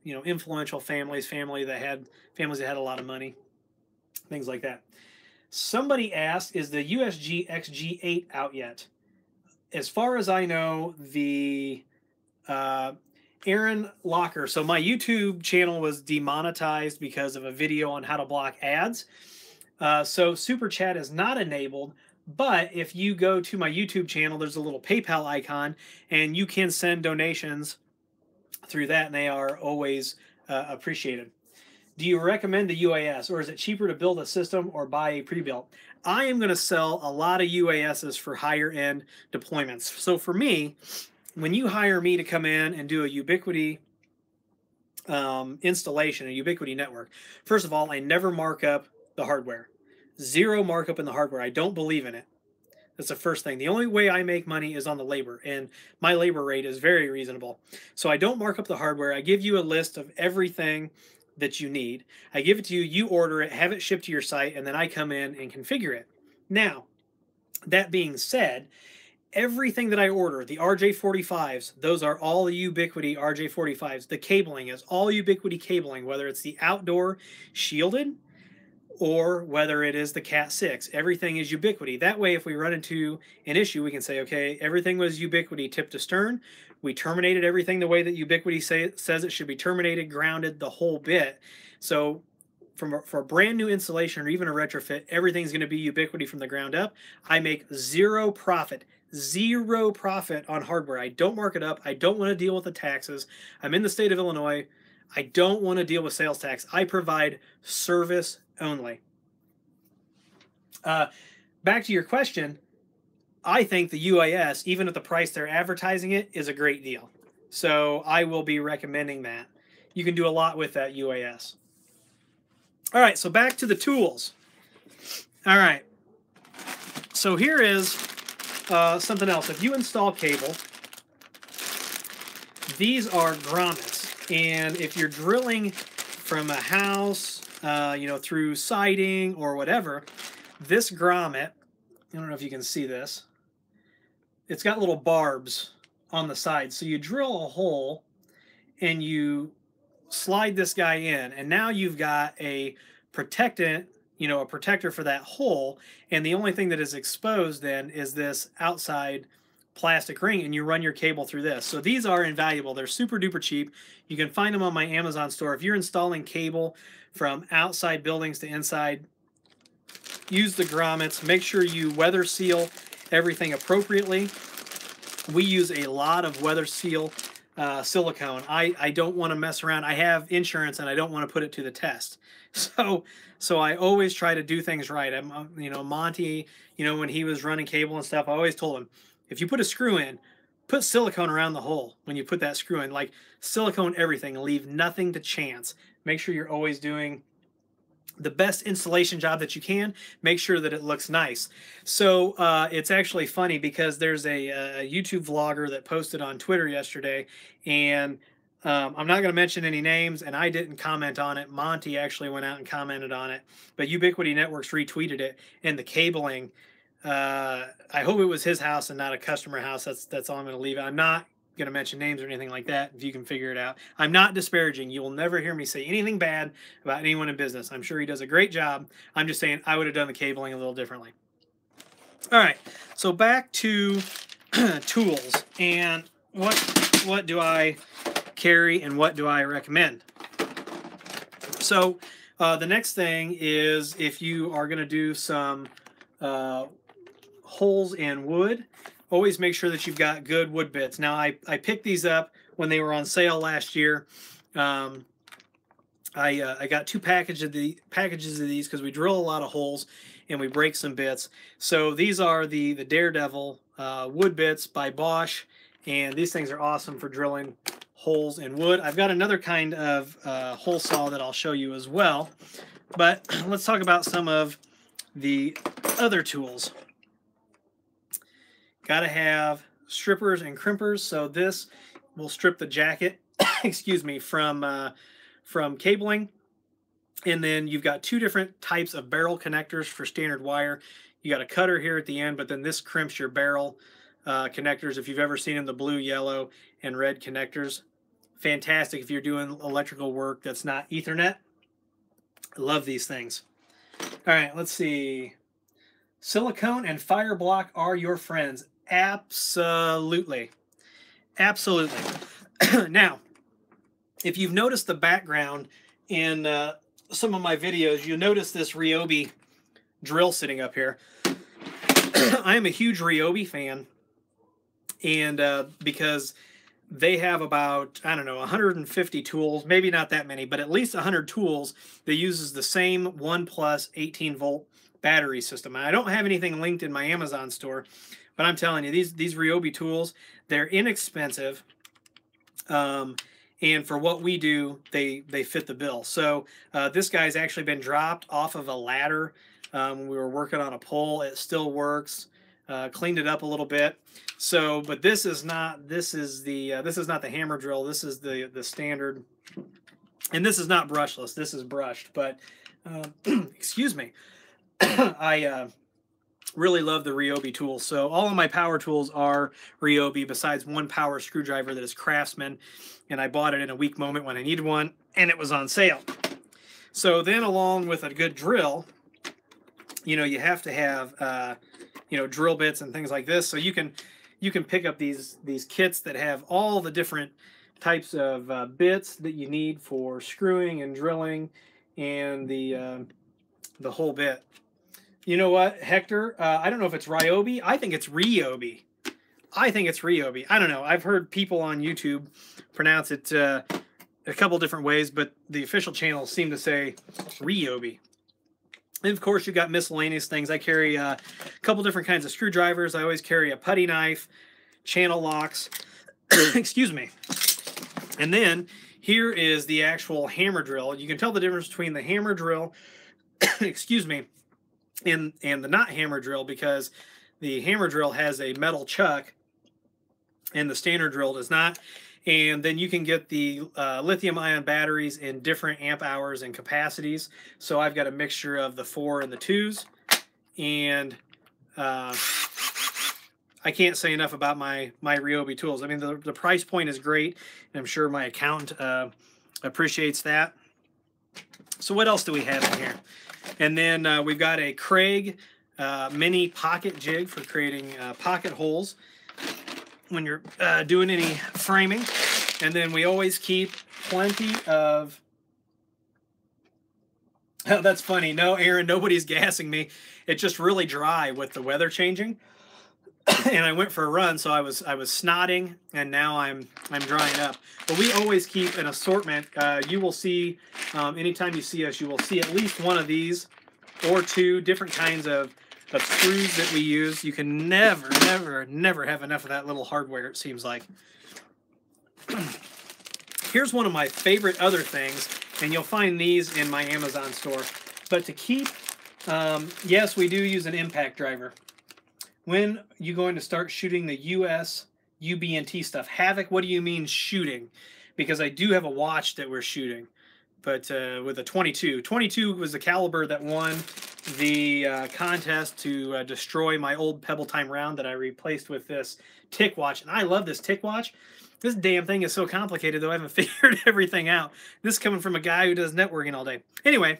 you know, influential families that had a lot of money, things like that. Somebody asked, is the USG XG8 out yet? As far as I know, the Aaron Locker. So my YouTube channel was demonetized because of a video on how to block ads. So Super Chat is not enabled, but if you go to my YouTube channel, there's a little PayPal icon, and you can send donations through that, and they are always appreciated. Do you recommend the UAS, or is it cheaper to build a system or buy a pre-built? I am going to sell a lot of UASs for higher end deployments. So for me, when you hire me to come in and do a Ubiquiti installation, a Ubiquiti network, first of all, I never mark up the hardware. Zero markup in the hardware. I don't believe in it. That's the first thing. The only way I make money is on the labor, and my labor rate is very reasonable. So I don't mark up the hardware. I give you a list of everything that you need. I give it to you, you order it, have it shipped to your site, and then I come in and configure it. Now, that being said, everything that I order, the RJ45s, those are all the Ubiquiti RJ45s. The cabling is all Ubiquiti cabling, whether it's the outdoor shielded or whether it is the Cat 6. Everything is Ubiquiti. That way, if we run into an issue, we can say, okay, everything was Ubiquiti tip to stern. We terminated everything the way that Ubiquiti says it should be terminated, grounded, the whole bit. So for a brand new installation or even a retrofit, everything's going to be Ubiquiti from the ground up. I make zero profit on hardware. I don't mark it up. I don't want to deal with the taxes. I'm in the state of Illinois. I don't want to deal with sales tax. I provide service only. Back to your question, I think the UAS, even at the price they're advertising it, is a great deal. So I will be recommending that. You can do a lot with that UAS. All right, so back to the tools. All right, so here is something else. If you install cable, these are grommets, and if you're drilling from a house, you know, through siding or whatever, this grommet, I don't know if you can see this, it's got little barbs on the side. So you drill a hole and you slide this guy in, and now you've got a protectant, you know, a protector for that hole, and the only thing that is exposed then is this outside plastic ring, and you run your cable through this. So these are invaluable. They're super duper cheap. You can find them on my Amazon store. If you're installing cable from outside buildings to inside, use the grommets. Make sure you weather seal everything appropriately. We use a lot of weather seal silicone. I don't want to mess around. I have insurance and I don't want to put it to the test. So I always try to do things right. You know, Monty, you know, when he was running cable and stuff, I always told him, if you put a screw in, put silicone around the hole when you put that screw in. Like, silicone everything. Leave nothing to chance. Make sure you're always doing the best installation job that you can. Make sure that it looks nice. So it's actually funny because there's a YouTube vlogger that posted on Twitter yesterday, and I'm not going to mention any names, and I didn't comment on it. Monty actually went out and commented on it, but Ubiquiti Networks retweeted it, and the cabling, I hope it was his house and not a customer house. That's all I'm going to leave it. I'm not going to mention names or anything like that, if you can figure it out. I'm not disparaging. You will never hear me say anything bad about anyone in business. I'm sure he does a great job. I'm just saying I would have done the cabling a little differently. All right, so back to tools and what do I carry and what do I recommend. So the next thing is if you are going to do some holes in wood, always make sure that you've got good wood bits. Now I picked these up when they were on sale last year. I got 2 packages of these because we drill a lot of holes and we break some bits. So these are the Daredevil wood bits by Bosch, and these things are awesome for drilling holes in wood. I've got another kind of hole saw that I'll show you as well, but let's talk about some of the other tools. Got to have strippers and crimpers. So this will strip the jacket, excuse me, from cabling. And then you've got 2 different types of barrel connectors for standard wire. You got a cutter here at the end, but then this crimps your barrel connectors. If you've ever seen them, the blue, yellow, and red connectors. Fantastic if you're doing electrical work that's not Ethernet. I love these things. All right, let's see. Silicone and fire block are your friends. Absolutely. Absolutely. Now, if you've noticed the background in some of my videos, you'll notice this Ryobi drill sitting up here. I am a huge Ryobi fan, and because they have about, I don't know, 150 tools, maybe not that many, but at least 100 tools that uses the same 1+ 18-volt battery system. And I don't have anything linked in my Amazon store, but I'm telling you, these Ryobi tools, they're inexpensive, and for what we do, they fit the bill. So this guy's actually been dropped off of a ladder when we were working on a pole. It still works. Cleaned it up a little bit. So, but this is not the hammer drill. This is the standard, and this is not brushless. This is brushed. But excuse me, I really love the Ryobi tools. So all of my power tools are Ryobi, besides one power screwdriver that is Craftsman, and I bought it in a weak moment when I needed one, and it was on sale. So then, along with a good drill, you have to have drill bits and things like this. So you can pick up these kits that have all the different types of bits that you need for screwing and drilling and the whole bit. You know what, Hector? I don't know if it's Ryobi. I think it's Ryobi. I think it's Ryobi. I don't know. I've heard people on YouTube pronounce it a couple different ways, but the official channels seem to say Ryobi. And of course, you've got miscellaneous things. I carry a couple different kinds of screwdrivers. I always carry a putty knife, channel locks, excuse me. And then here is the actual hammer drill. You can tell the difference between the hammer drill, excuse me, and the not hammer drill, because the hammer drill has a metal chuck and the standard drill does not. And then you can get the lithium-ion batteries in different amp hours and capacities. So I've got a mixture of the 4 and the 2s. And I can't say enough about my Ryobi tools. I mean, the price point is great, and I'm sure my accountant appreciates that. So what else do we have in here? And then we've got a Craig mini pocket jig for creating pocket holes when you're doing any framing. And then we always keep plenty of... Oh, that's funny. No, Aaron, nobody's gassing me. It's just really dry with the weather changing. And I went for a run, so I was snotting, and now I'm drying up. But we always keep an assortment. You will see, anytime you see us, you will see at least one of these or 2 different kinds of screws that we use. You can never, never, never have enough of that little hardware, it seems like. Here's one of my favorite other things, and you'll find these in my Amazon store. But to keep, yes, we do use an impact driver. When you going to start shooting the US UB&T stuff? Havoc, what do you mean shooting? Because I do have a watch that we're shooting, but with a 22. 22 was the caliber that won the contest to destroy my old Pebble Time round that I replaced with this tick watch. And I love this tick watch. This damn thing is so complicated, though I haven't figured everything out. This is coming from a guy who does networking all day. Anyway,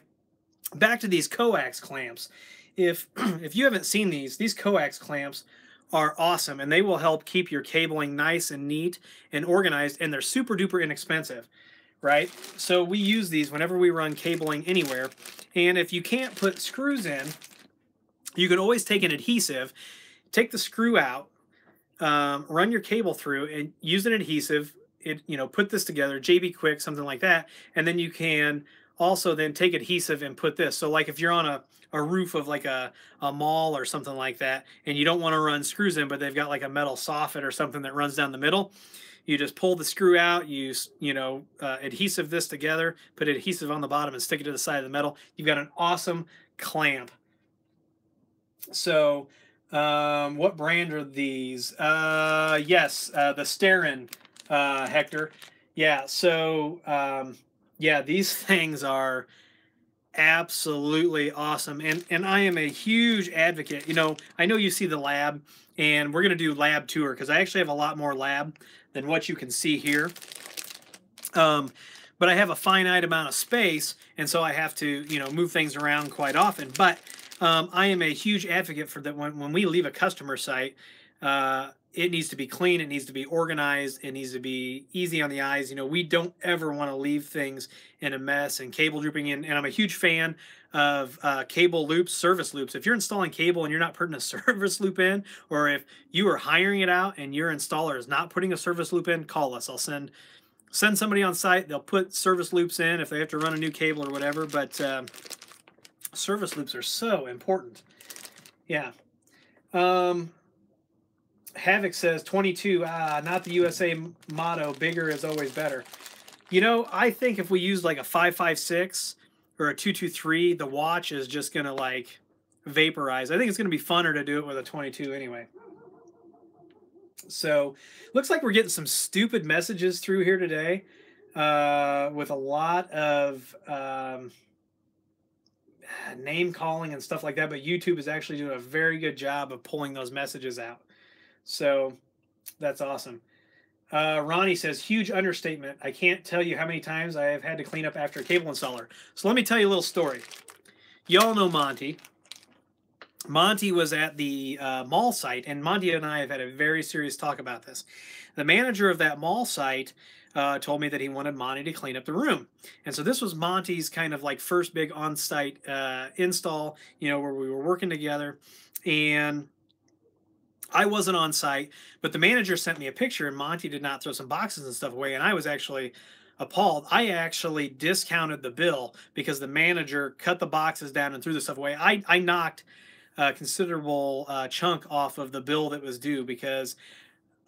back to these coax clamps. If you haven't seen these coax clamps are awesome, and they will help keep your cabling nice and neat and organized, and they're super duper inexpensive. right? So we use these whenever we run cabling anywhere. And if you can't put screws in, you can always take an adhesive, take the screw out, run your cable through, and use an adhesive. Put this together, JB Quick, something like that, and then you can also then take adhesive and put this. So like if you're on a roof of like a mall or something like that, and you don't want to run screws in, but they've got like a metal soffit or something that runs down the middle, you just pull the screw out, adhesive this together, put adhesive on the bottom and stick it to the side of the metal. You've got an awesome clamp. So what brand are these? Yes, the Starin, Hector. Yeah, so yeah, these things are absolutely awesome. And I am a huge advocate. I know you see the lab, and we're going to do lab tour because I actually have a lot more lab than what you can see here. But I have a finite amount of space, and so I have to, move things around quite often. But I am a huge advocate for that. When we leave a customer site, it needs to be clean, it needs to be organized, it needs to be easy on the eyes. We don't ever want to leave things in a mess and cable drooping in. And I'm a huge fan of cable loops, service loops. If you're installing cable and you're not putting a service loop in, or if you are hiring it out and your installer is not putting a service loop in, call us. I'll send somebody on site. They'll put service loops in if they have to run a new cable or whatever. But service loops are so important. Yeah. Havoc says 22, not the USA motto, bigger is always better. I think if we use like a 5.56 or a 2.23, the watch is just going to like vaporize. I think it's going to be funner to do it with a 22 anyway. So looks like we're getting some stupid messages through here today with a lot of name calling and stuff like that. But YouTube is actually doing a very good job of pulling those messages out. So that's awesome. Ronnie says, huge understatement. I can't tell you how many times I have had to clean up after a cable installer. So let me tell you a little story. Y'all know Monty. Monty was at the mall site, and Monty and I have had a very serious talk about this. The manager of that mall site told me that he wanted Monty to clean up the room. And so this was Monty's kind of like first big on-site install, where we were working together. And I wasn't on site, but the manager sent me a picture, and Monty did not throw some boxes and stuff away, and I was actually appalled. I actually discounted the bill because the manager cut the boxes down and threw the stuff away. I knocked a considerable chunk off of the bill that was due because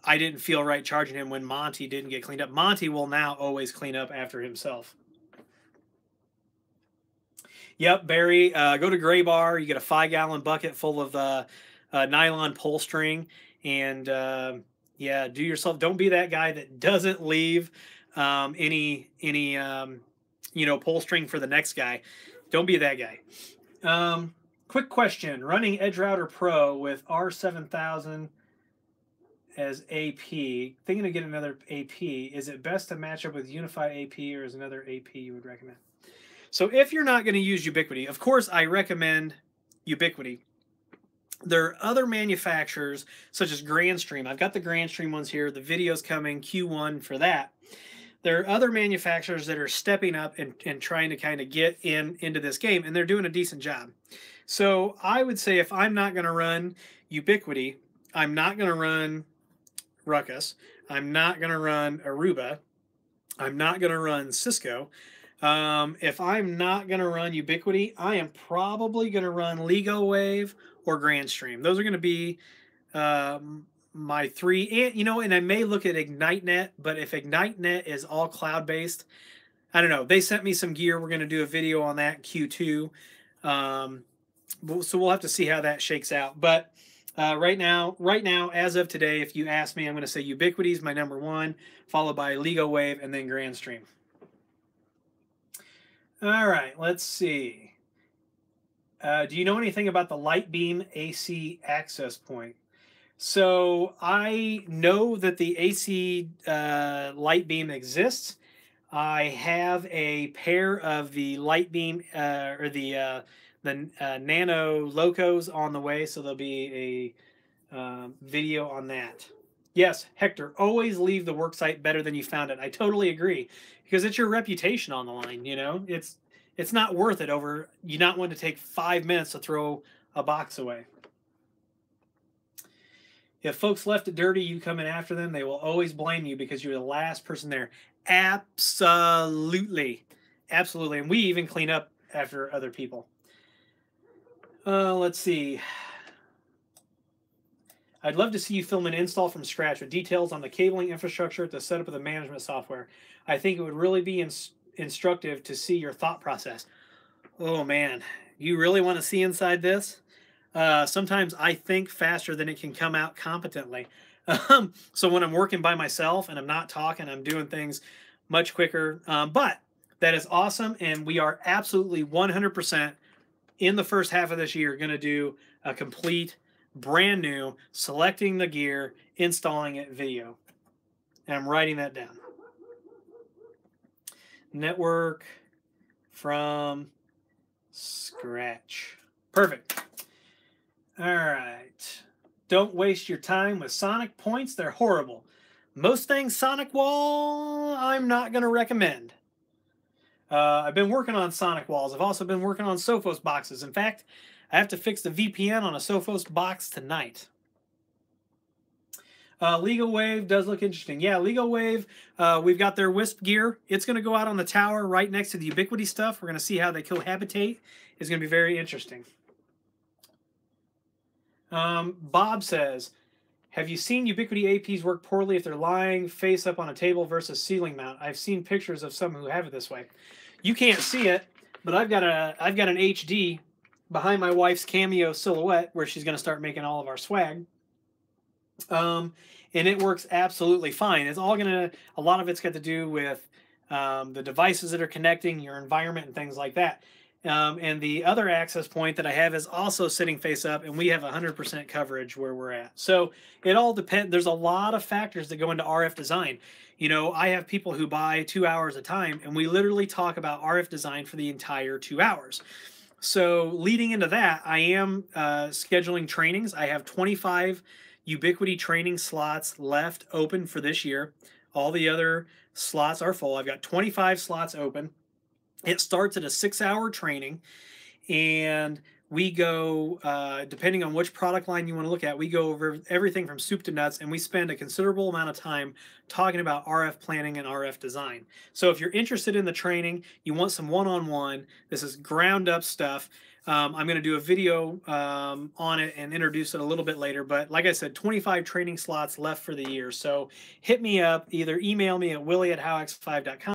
I didn't feel right charging him when Monty didn't get cleaned up. Monty will now always clean up after himself. Yep, Barry, go to Gray Bar. You get a 5-gallon bucket full of nylon pull string, and yeah, do yourself. Don't be that guy that doesn't leave any pull string for the next guy. Don't be that guy. Quick question: running Edge Router Pro with R7000 as AP, thinking to get another AP. Is it best to match up with Unified AP, or is another AP you would recommend? So if you're not going to use Ubiquiti, of course I recommend Ubiquiti. There are other manufacturers such as Grandstream. I've got the Grandstream ones here. The video's coming Q1 for that. There are other manufacturers that are stepping up and trying to kind of get into this game, and they're doing a decent job. So I would say if I'm not going to run Ubiquiti, I'm not going to run Ruckus, I'm not going to run Aruba, I'm not going to run Cisco. If I'm not going to run Ubiquiti, I am probably going to run LegoWave or Grandstream. Those are going to be my three. And I may look at IgniteNet, but if IgniteNet is all cloud-based, I don't know. They sent me some gear. We're going to do a video on that Q2. So we'll have to see how that shakes out. But right now, as of today, if you ask me, I'm going to say Ubiquiti is my number one, followed by LegoWave and then Grandstream. All right, let's see. Do you know anything about the Lightbeam AC access point? So I know that the AC Lightbeam exists. I have a pair of the Lightbeam or the Nano Locos on the way, so there'll be a video on that. Yes, Hector, always leave the work site better than you found it. I totally agree, because it's your reputation on the line. You know, it's not worth it over you not wanting to take 5 minutes to throw a box away. If folks left it dirty, you come in after them, they will always blame you because you're the last person there. Absolutely. Absolutely. And we even clean up after other people. Let's see. I'd love to see you film an install from scratch with details on the cabling infrastructure to set up of the management software. I think it would really be instructive to see your thought process. Oh man, you really want to see inside this? Sometimes I think faster than it can come out competently. So when I'm working by myself and I'm not talking, I'm doing things much quicker. But that is awesome, and we are absolutely 100% in the first half of this year going to do a complete, brand new, selecting the gear, installing it video. And I'm writing that down. Network from scratch. Perfect. All right. Don't waste your time with sonic points. They're horrible. Most things sonic wall, I'm not going to recommend. I've been working on sonic walls. I've also been working on Sophos boxes. In fact, I have to fix the VPN on a Sophos box tonight. Legal Wave does look interesting. Yeah, Legal Wave, we've got their Wisp gear. It's going to go out on the tower right next to the Ubiquiti stuff. We're going to see how they cohabitate. It's going to be very interesting. Bob says, have you seen Ubiquiti APs work poorly if they're lying face up on a table versus ceiling mount? I've seen pictures of some who have it this way. You can't see it, but I've got an HD behind my wife's Cameo silhouette where she's going to start making all of our swag. And it works absolutely fine. It's all a lot of it's got to do with the devices that are connecting, your environment, and things like that. And the other access point that I have is also sitting face up, and we have 100% coverage where we're at. So it all depends. There's a lot of factors that go into RF design. You know, I have people who buy 2 hours a time, and we literally talk about RF design for the entire 2 hours. So leading into that, I am scheduling trainings. I have 25 Ubiquiti training slots left open for this year. All the other slots are full. I've got 25 slots open. It starts at a 6-hour training, and we go, depending on which product line you want to look at, we go over everything from soup to nuts, and we spend a considerable amount of time talking about RF planning and RF design. So if you're interested in the training, you want some one-on-one, this is ground-up stuff. I'm going to do a video on it and introduce it a little bit later. But like I said, 25 training slots left for the year. So hit me up, either email me at willie@howx5.com